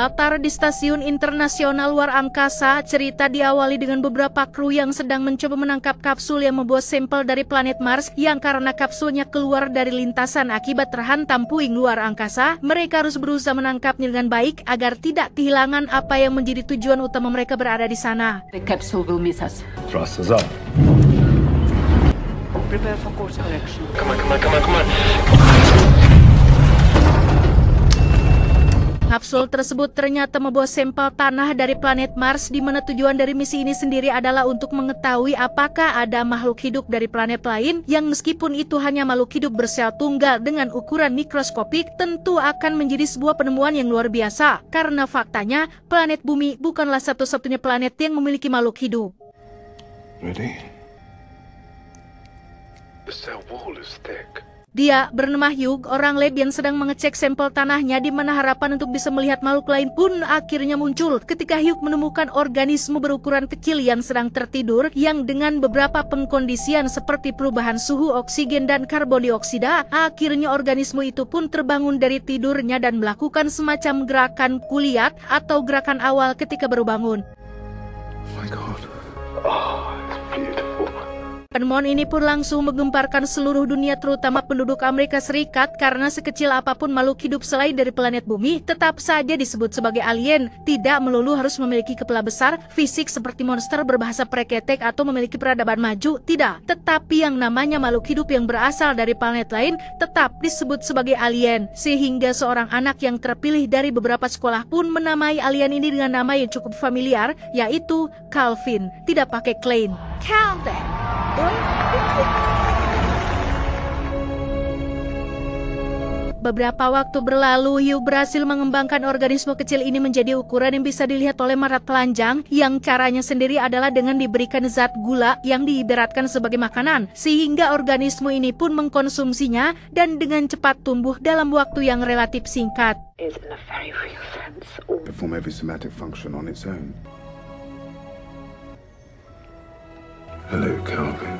Berlatar di Stasiun Internasional Luar Angkasa, cerita diawali dengan beberapa kru yang sedang mencoba menangkap kapsul yang membawa sampel dari planet Mars yang karena kapsulnya keluar dari lintasan akibat terhantam puing luar angkasa. Mereka harus berusaha menangkapnya dengan baik agar tidak kehilangan apa yang menjadi tujuan utama mereka berada di sana. The capsule will miss us. Thrusters up. Prepare for course correction. Come on. Kapsul tersebut ternyata membawa sampel tanah dari planet Mars, di mana tujuan dari misi ini sendiri adalah untuk mengetahui apakah ada makhluk hidup dari planet lain yang meskipun itu hanya makhluk hidup bersel tunggal dengan ukuran mikroskopik, tentu akan menjadi sebuah penemuan yang luar biasa. Karena faktanya, planet Bumi bukanlah satu-satunya planet yang memiliki makhluk hidup. Ready? The cell wall is thick. Dia bernama Hugh, orang lab yang sedang mengecek sampel tanahnya, di mana harapan untuk bisa melihat makhluk lain pun akhirnya muncul ketika Hugh menemukan organisme berukuran kecil yang sedang tertidur, yang dengan beberapa pengkondisian seperti perubahan suhu, oksigen, dan karbon dioksida, akhirnya organisme itu pun terbangun dari tidurnya dan melakukan semacam gerakan kuliat atau gerakan awal ketika baru bangun. Oh my God. Oh, it's beautiful. Penemuan ini pun langsung menggemparkan seluruh dunia, terutama penduduk Amerika Serikat, karena sekecil apapun makhluk hidup selain dari planet Bumi tetap saja disebut sebagai alien. Tidak melulu harus memiliki kepala besar, fisik seperti monster, berbahasa preketek, atau memiliki peradaban maju, tidak. Tetapi yang namanya makhluk hidup yang berasal dari planet lain tetap disebut sebagai alien. Sehingga seorang anak yang terpilih dari beberapa sekolah pun menamai alien ini dengan nama yang cukup familiar, yaitu Calvin, tidak pakai Klein. Calvin. Beberapa waktu berlalu, Hugh berhasil mengembangkan organisme kecil ini menjadi ukuran yang bisa dilihat oleh mata telanjang, yang caranya sendiri adalah dengan diberikan zat gula yang diibaratkan sebagai makanan, sehingga organisme ini pun mengkonsumsinya dan dengan cepat tumbuh dalam waktu yang relatif singkat. Perform every somatic function on its own. Hello, Calvin.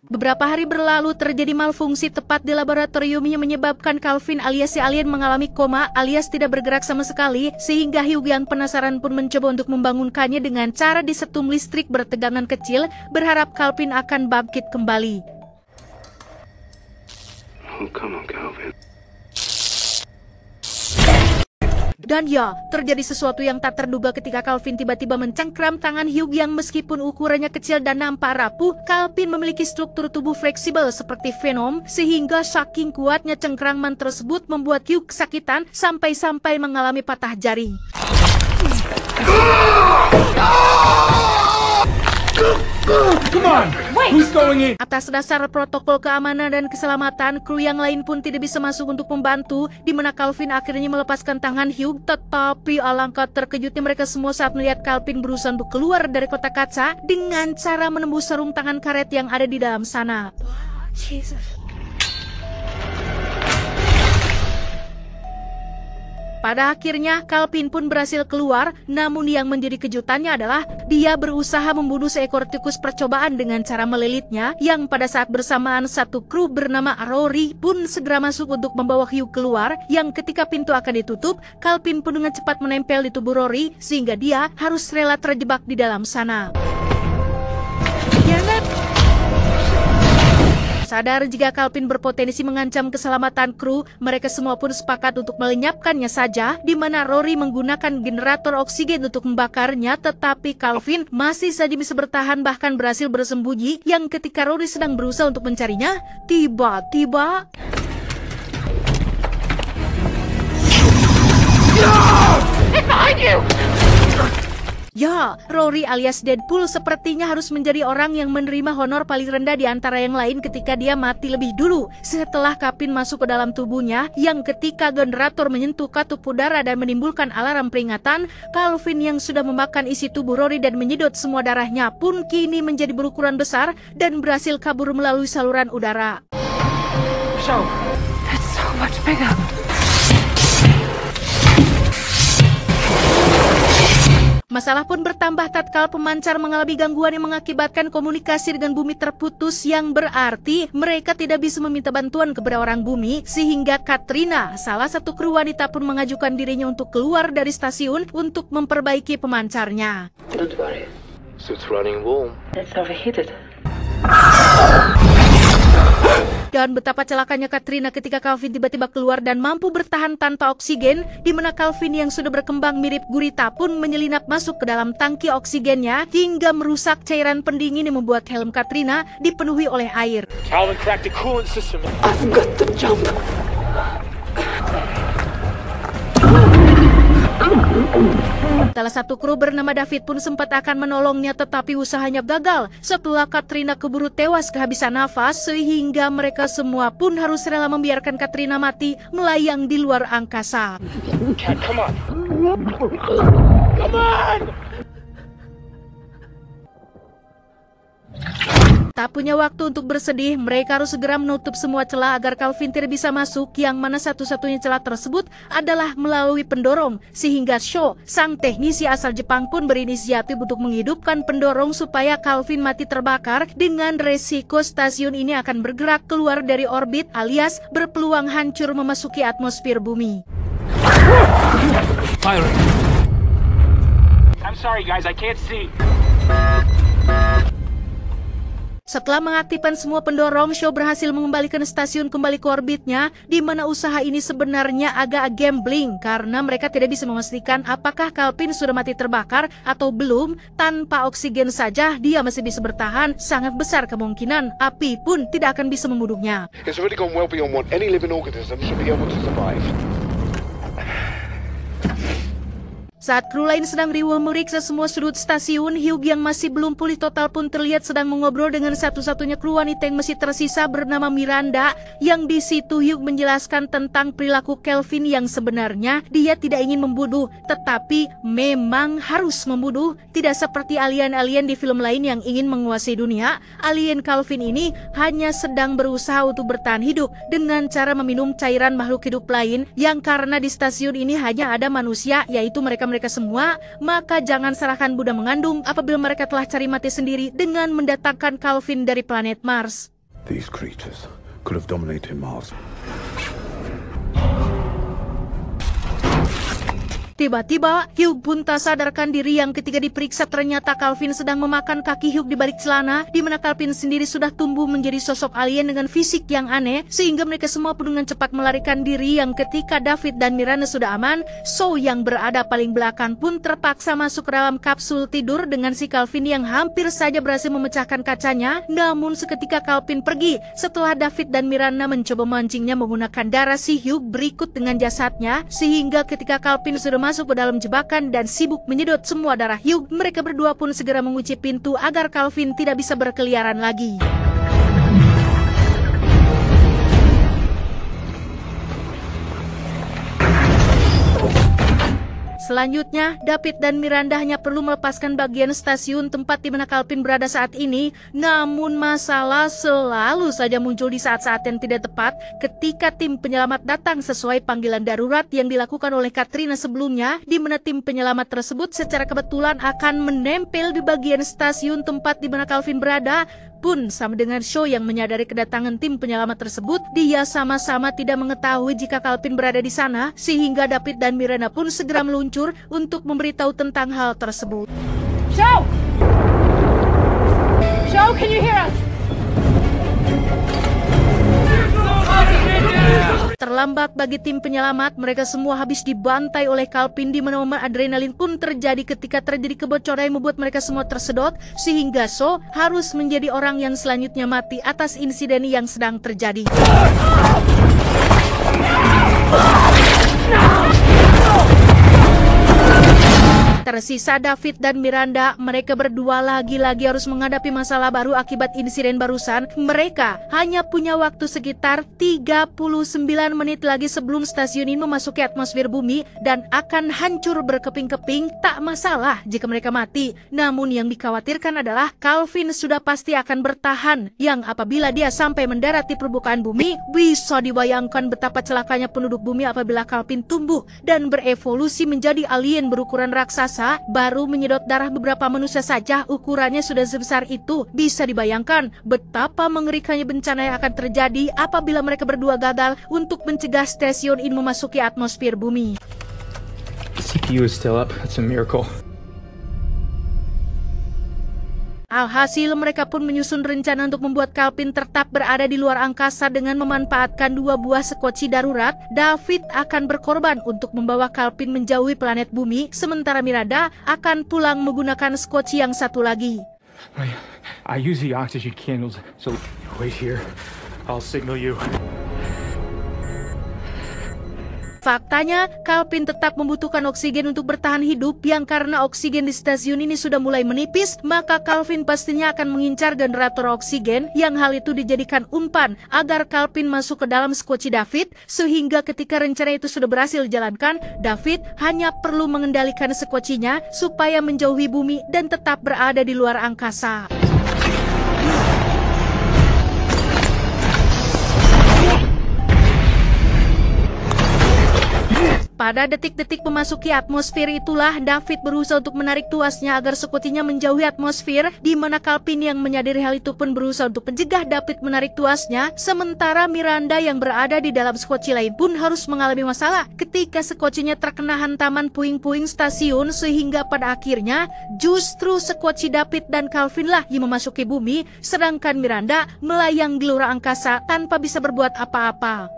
Beberapa hari berlalu, terjadi malfungsi tepat di laboratorium yang menyebabkan Calvin alias si alien mengalami koma alias tidak bergerak sama sekali, sehingga Hugh yang penasaran pun mencoba untuk membangunkannya dengan cara disetum listrik bertegangan kecil, berharap Calvin akan bangkit kembali. Oh, come on, Calvin. Dan ya, terjadi sesuatu yang tak terduga ketika Calvin tiba-tiba mencengkram tangan Hugh yang meskipun ukurannya kecil dan nampak rapuh, Calvin memiliki struktur tubuh fleksibel seperti Venom, sehingga saking kuatnya cengkraman tersebut membuat Hugh kesakitan sampai-sampai mengalami patah jari. Come on! Who's going in? Atas dasar protokol keamanan dan keselamatan, kru yang lain pun tidak bisa masuk untuk membantu, di mana Calvin akhirnya melepaskan tangan Hugh. Tetapi alangkah terkejutnya mereka semua saat melihat Calvin berusaha untuk keluar dari kotak kaca dengan cara menembus sarung tangan karet yang ada di dalam sana. Jesus. Pada akhirnya, Calvin pun berhasil keluar, namun yang menjadi kejutannya adalah dia berusaha membunuh seekor tikus percobaan dengan cara melilitnya, yang pada saat bersamaan satu kru bernama Rory pun segera masuk untuk membawa Hugh keluar, yang ketika pintu akan ditutup, Calvin pun dengan cepat menempel di tubuh Rory, sehingga dia harus rela terjebak di dalam sana. Sadar jika Calvin berpotensi mengancam keselamatan kru, mereka semua pun sepakat untuk melenyapkannya saja, di mana Rory menggunakan generator oksigen untuk membakarnya, tetapi Calvin masih saja bisa bertahan bahkan berhasil bersembunyi, yang ketika Rory sedang berusaha untuk mencarinya, tiba-tiba... It's behind you! Ya, Rory alias Deadpool sepertinya harus menjadi orang yang menerima honor paling rendah di antara yang lain ketika dia mati lebih dulu setelah Calvin masuk ke dalam tubuhnya, yang ketika generator menyentuh katup udara dan menimbulkan alarm peringatan, Calvin yang sudah memakan isi tubuh Rory dan menyedot semua darahnya pun kini menjadi berukuran besar dan berhasil kabur melalui saluran udara. So, that's so much bigger. Masalah pun bertambah tatkala pemancar mengalami gangguan yang mengakibatkan komunikasi dengan bumi terputus, yang berarti mereka tidak bisa meminta bantuan kepada orang bumi, sehingga Katrina, salah satu kru wanita, pun mengajukan dirinya untuk keluar dari stasiun untuk memperbaiki pemancarnya. Don't worry. Suit's running warm. It's overheated. Dan betapa celakanya Katrina ketika Calvin tiba-tiba keluar dan mampu bertahan tanpa oksigen, di mana Calvin yang sudah berkembang mirip gurita pun menyelinap masuk ke dalam tangki oksigennya hingga merusak cairan pendingin yang membuat helm Katrina dipenuhi oleh air. Calvin cracked the coolant system. I've got to jump. Salah satu kru bernama David pun sempat akan menolongnya, tetapi usahanya gagal setelah Katrina keburu tewas kehabisan nafas, sehingga mereka semua pun harus rela membiarkan Katrina mati melayang di luar angkasa. Cat, come on. Come on! Tak punya waktu untuk bersedih, mereka harus segera menutup semua celah agar Calvin tidak bisa masuk, yang mana satu-satunya celah tersebut adalah melalui pendorong, sehingga Sho, sang teknisi asal Jepang, pun berinisiatif untuk menghidupkan pendorong supaya Calvin mati terbakar, dengan resiko stasiun ini akan bergerak keluar dari orbit alias berpeluang hancur memasuki atmosfer bumi. Pilot. I'm sorry guys, I can't see. Setelah mengaktifkan semua pendorong, Sho berhasil mengembalikan stasiun kembali ke orbitnya, di mana usaha ini sebenarnya agak gambling karena mereka tidak bisa memastikan apakah Calvin sudah mati terbakar atau belum. Tanpa oksigen saja dia masih bisa bertahan, sangat besar kemungkinan api pun tidak akan bisa membunuhnya. It's already gone well beyond what any living organism should be able to survive. Saat kru lain sedang riuh meriksa semua sudut stasiun, Hugh yang masih belum pulih total pun terlihat sedang mengobrol dengan satu-satunya kru wanita yang masih tersisa bernama Miranda, yang di situ Hugh menjelaskan tentang perilaku Calvin yang sebenarnya dia tidak ingin membunuh, tetapi memang harus membunuh. Tidak seperti alien-alien di film lain yang ingin menguasai dunia, alien Calvin ini hanya sedang berusaha untuk bertahan hidup dengan cara meminum cairan makhluk hidup lain, yang karena di stasiun ini hanya ada manusia, yaitu mereka semua, maka jangan salahkan Buddha mengandung apabila mereka telah cari mati sendiri dengan mendatangkan Calvin dari planet Mars. These creatures could have dominated Mars. Tiba-tiba, Hugh pun tak sadarkan diri yang ketika diperiksa ternyata Calvin sedang memakan kaki Hugh di balik celana, di mana Calvin sendiri sudah tumbuh menjadi sosok alien dengan fisik yang aneh, sehingga mereka semua pun dengan cepat melarikan diri. Yang ketika David dan Miranda sudah aman, Sho yang berada paling belakang pun terpaksa masuk ke dalam kapsul tidur dengan si Calvin yang hampir saja berhasil memecahkan kacanya. Namun seketika Calvin pergi, setelah David dan Miranda mencoba memancingnya menggunakan darah si Hugh berikut dengan jasadnya, sehingga ketika Calvin sudah masuk ke dalam jebakan dan sibuk menyedot semua darah Hugh, mereka berdua pun segera mengunci pintu agar Calvin tidak bisa berkeliaran lagi. Selanjutnya, David dan Miranda hanya perlu melepaskan bagian stasiun tempat di mana Calvin berada saat ini. Namun masalah selalu saja muncul di saat-saat yang tidak tepat ketika tim penyelamat datang sesuai panggilan darurat yang dilakukan oleh Katrina sebelumnya, di mana tim penyelamat tersebut secara kebetulan akan menempel di bagian stasiun tempat di mana Calvin berada. Pun sama dengan Sho yang menyadari kedatangan tim penyelamat tersebut, dia sama-sama tidak mengetahui jika Calvin berada di sana, sehingga David dan Miranda pun segera meluncur untuk memberitahu tentang hal tersebut. Sho! Sho, can you hear us? Terlambat bagi tim penyelamat, mereka semua habis dibantai oleh Calvin, di mana momen adrenalin pun terjadi ketika terjadi kebocoran yang membuat mereka semua tersedot, sehingga Sho harus menjadi orang yang selanjutnya mati atas insiden yang sedang terjadi. Tersisa David dan Miranda, mereka berdua lagi-lagi harus menghadapi masalah baru akibat insiden barusan. Mereka hanya punya waktu sekitar 39 menit lagi sebelum stasiun ini memasuki atmosfer bumi dan akan hancur berkeping-keping. Tak masalah jika mereka mati, namun yang dikhawatirkan adalah Calvin sudah pasti akan bertahan, yang apabila dia sampai mendarat di permukaan bumi, bisa dibayangkan betapa celakanya penduduk bumi apabila Calvin tumbuh dan berevolusi menjadi alien berukuran raksasa angkasa, baru menyedot darah beberapa manusia saja ukurannya sudah sebesar itu. Bisa dibayangkan betapa mengerikannya bencana yang akan terjadi apabila mereka berdua gagal untuk mencegah stasiun ini memasuki atmosfer bumi. The CPU is still up. That's a miracle. Alhasil mereka pun menyusun rencana untuk membuat Calvin tetap berada di luar angkasa dengan memanfaatkan 2 buah skoci darurat. David akan berkorban untuk membawa Calvin menjauhi planet bumi, sementara Miranda akan pulang menggunakan skoci yang satu lagi. I use the oxygen candles, so wait here. I'll signal you. Faktanya, Calvin tetap membutuhkan oksigen untuk bertahan hidup, yang karena oksigen di stasiun ini sudah mulai menipis, maka Calvin pastinya akan mengincar generator oksigen, yang hal itu dijadikan umpan agar Calvin masuk ke dalam skoci David, sehingga ketika rencana itu sudah berhasil dijalankan, David hanya perlu mengendalikan skocinya supaya menjauhi bumi dan tetap berada di luar angkasa. Pada detik-detik memasuki atmosfer itulah David berusaha untuk menarik tuasnya agar skocinya menjauhi atmosfer, di mana Calvin yang menyadari hal itu pun berusaha untuk mencegah David menarik tuasnya, sementara Miranda yang berada di dalam skoci lain pun harus mengalami masalah ketika skocinya terkena hantaman puing-puing stasiun, sehingga pada akhirnya justru skoci David dan Calvin lah yang memasuki bumi, sedangkan Miranda melayang di luar angkasa tanpa bisa berbuat apa-apa.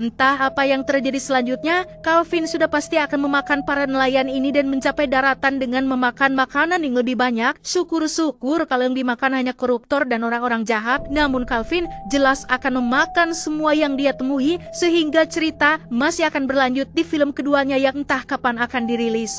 Entah apa yang terjadi selanjutnya, Calvin sudah pasti akan memakan para nelayan ini dan mencapai daratan dengan memakan makanan yang lebih banyak. Syukur-syukur kalau yang dimakan hanya koruptor dan orang-orang jahat, namun Calvin jelas akan memakan semua yang dia temui, sehingga cerita masih akan berlanjut di film keduanya yang entah kapan akan dirilis.